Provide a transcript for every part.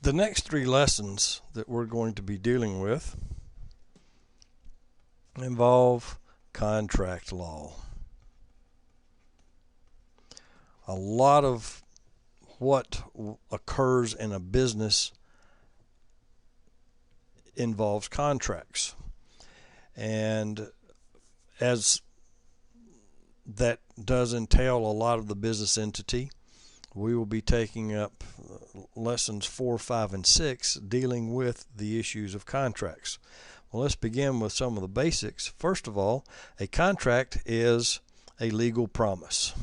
The next three lessons that we're going to be dealing with involve contract law. A lot of what occurs in a business involves contracts, and as that does entail a lot of the business entity, we will be taking up lessons 4, 5, and 6 dealing with the issues of contracts. Well, let's begin with some of the basics. First of all, a contract is a legal promise.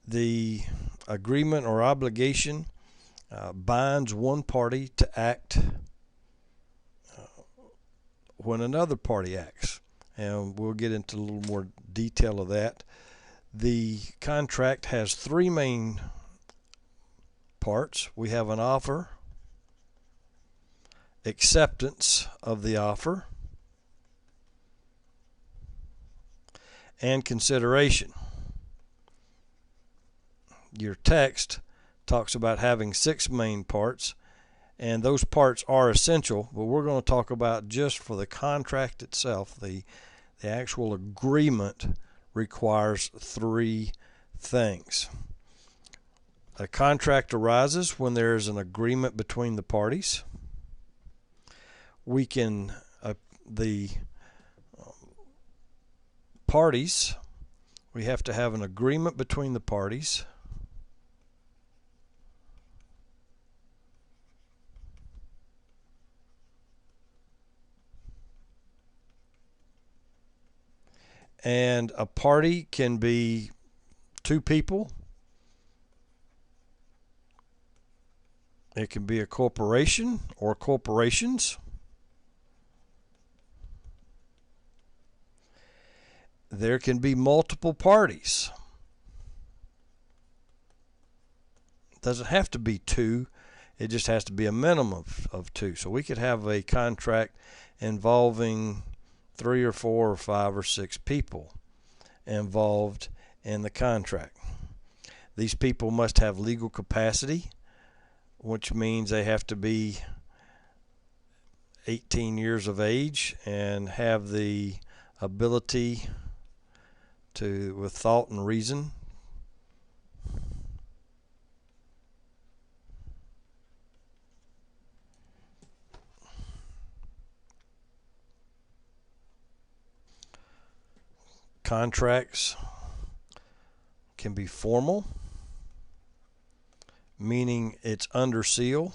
The agreement or obligation binds one party to act when another party acts, and we'll get into a little more detail of that. The contract has three main parts. We have an offer, acceptance of the offer, and consideration. Your text talks about having 6 main parts, and those parts are essential, but we're going to talk about just for the contract itself. The actual agreement requires 3 things. A contract arises when there is an agreement between the parties. The parties, we have to have an agreement between the parties. And a party can be 2 people. It can be a corporation or corporations. There can be multiple parties. It doesn't have to be 2. It just has to be a minimum of 2. So we could have a contract involving 3 or 4 or 5 or 6 people involved in the contract. These people must have legal capacity, which means they have to be 18 years of age and have the ability to, with thought and reason, contracts can be formal, meaning it's under seal,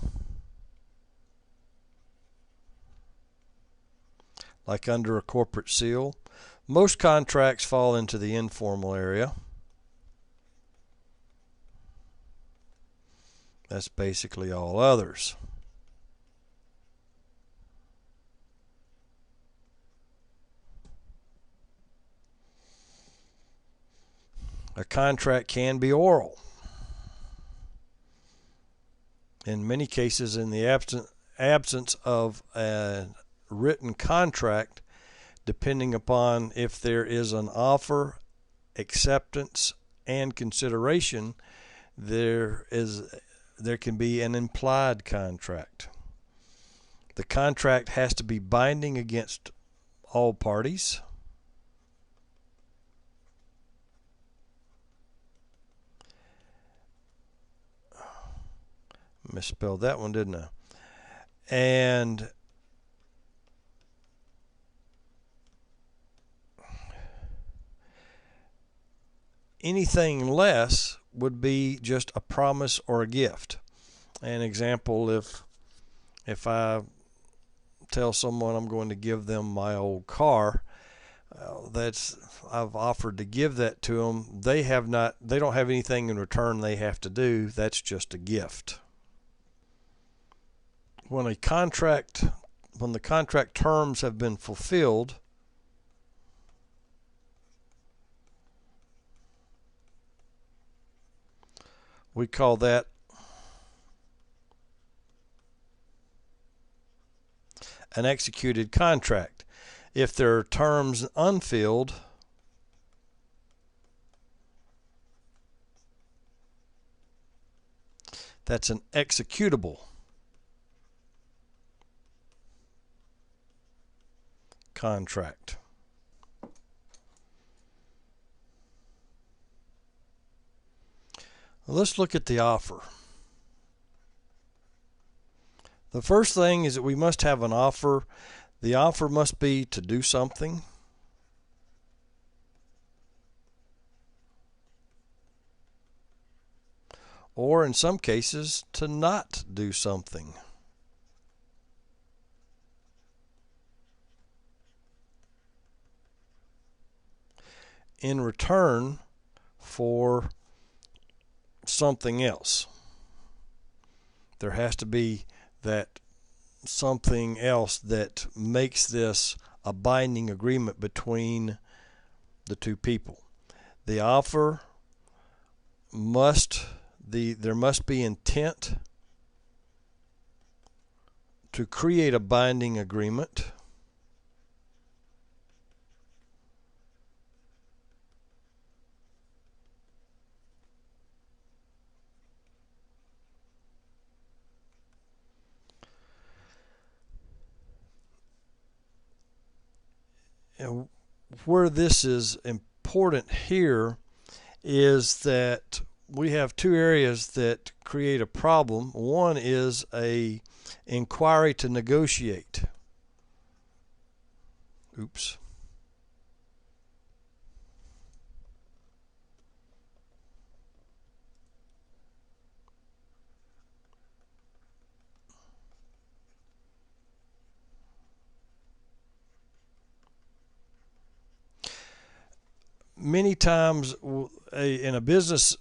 like under a corporate seal. Most contracts fall into the informal area. That's basically all others. A contract can be oral. In many cases, in the absence of a written contract, depending upon if there is an offer, acceptance, and consideration, there can be an implied contract. The contract has to be binding against all parties. Misspelled that one, didn't I? And anything less would be just a promise or a gift. An example, if I tell someone I'm going to give them my old car, I've offered to give that to them. They don't have anything in return they have to do. That's just a gift. When the contract terms have been fulfilled, we call that an executed contract. If there are terms unfilled, that's an executable contract. Let's look at the offer. The first thing is that we must have an offer. The offer must be to do something. Or in some cases, to not do something. In return for something else. There has to be that something else that makes this a binding agreement between the two people. The offer there must be intent to create a binding agreement. And where this is important here is that we have two areas that create a problem. One is a inquiry to negotiate. Oops. Many times in a business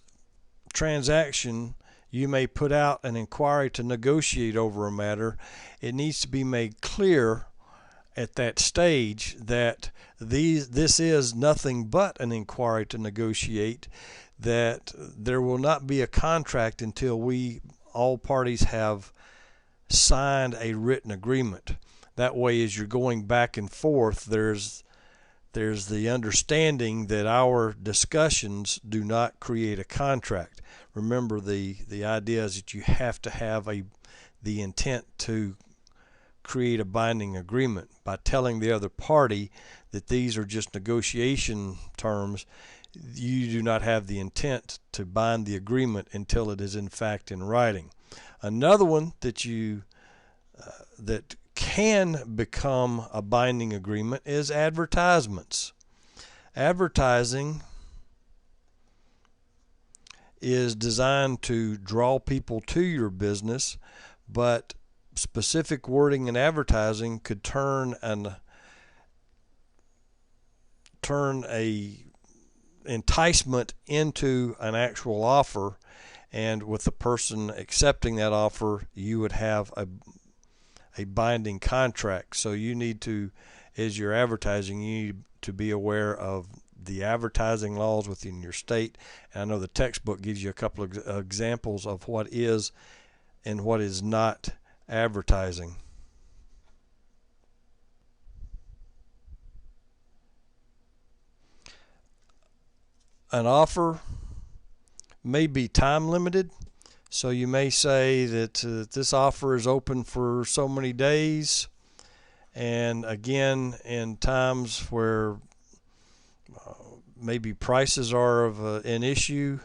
transaction, you may put out an inquiry to negotiate over a matter. It needs to be made clear at that stage that this is nothing but an inquiry to negotiate, that there will not be a contract until all parties have signed a written agreement. That way, as you're going back and forth, there's the understanding that our discussions do not create a contract. Remember, the idea is that you have to have the intent to create a binding agreement. By telling the other party that these are just negotiation terms, you do not have the intent to bind the agreement until it is in fact in writing. Another one that that can become a binding agreement is advertisements. Advertising is designed to draw people to your business, but specific wording in advertising could turn a enticement into an actual offer, and with the person accepting that offer, you would have a binding contract. So you need to, as you're advertising, you need to be aware of the advertising laws within your state. And I know the textbook gives you a couple of examples of what is and what is not advertising. An offer may be time limited. So you may say that this offer is open for so many days, and again, in times where maybe prices are of an issue,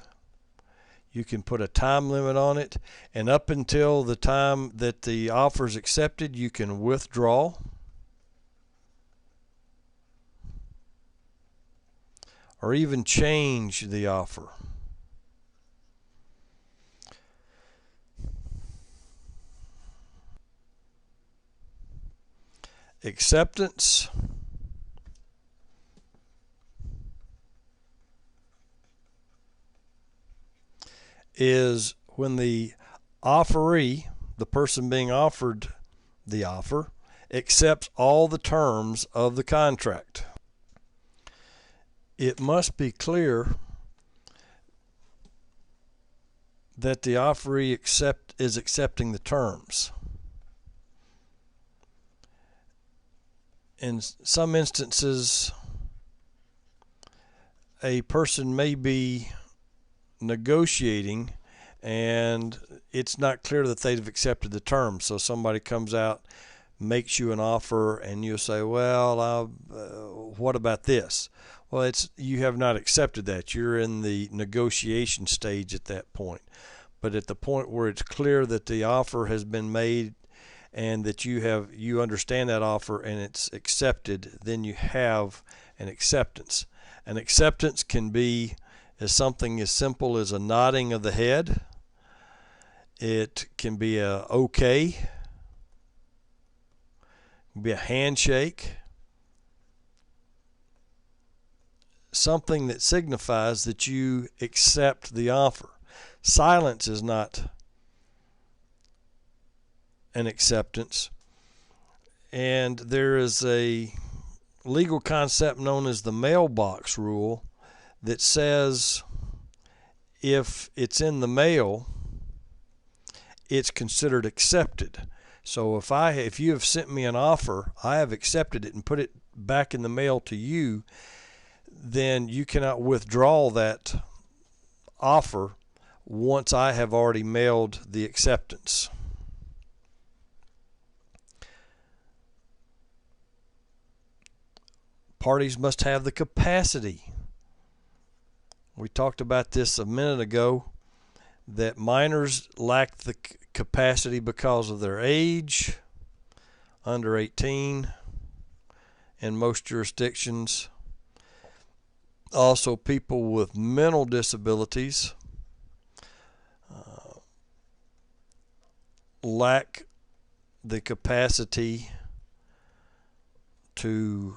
you can put a time limit on it, and up until the time that the offer is accepted, you can withdraw. Or even change the offer. Acceptance is when the offeree, the person being offered the offer, accepts all the terms of the contract. It must be clear that the offeree is accepting the terms. In some instances, a person may be negotiating and it's not clear that they've accepted the terms. So somebody comes out, makes you an offer, and you'll say, well, what about this? Well, you have not accepted that. You're in the negotiation stage at that point. But at the point where it's clear that the offer has been made and that you understand that offer and it's accepted, then you have an acceptance. An acceptance can be something as simple as a nodding of the head. It can be a okay. It can be a handshake. Something that signifies that you accept the offer. Silence is not an acceptance. And there is a legal concept known as the mailbox rule that says if it's in the mail, it's considered accepted. So if you have sent me an offer, I have accepted it and put it back in the mail to you, then you cannot withdraw that offer once I have already mailed the acceptance. Parties must have the capacity. We talked about this a minute ago, that minors lack the capacity because of their age, under 18 in most jurisdictions. Also, people with mental disabilities lack the capacity to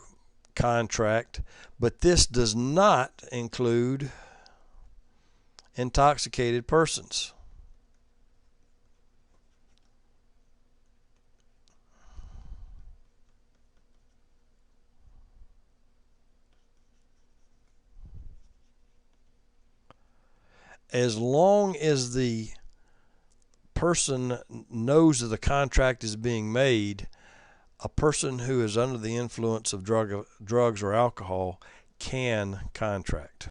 contract, but this does not include intoxicated persons. As long as the person knows that the contract is being made, a person who is under the influence of drugs or alcohol can contract.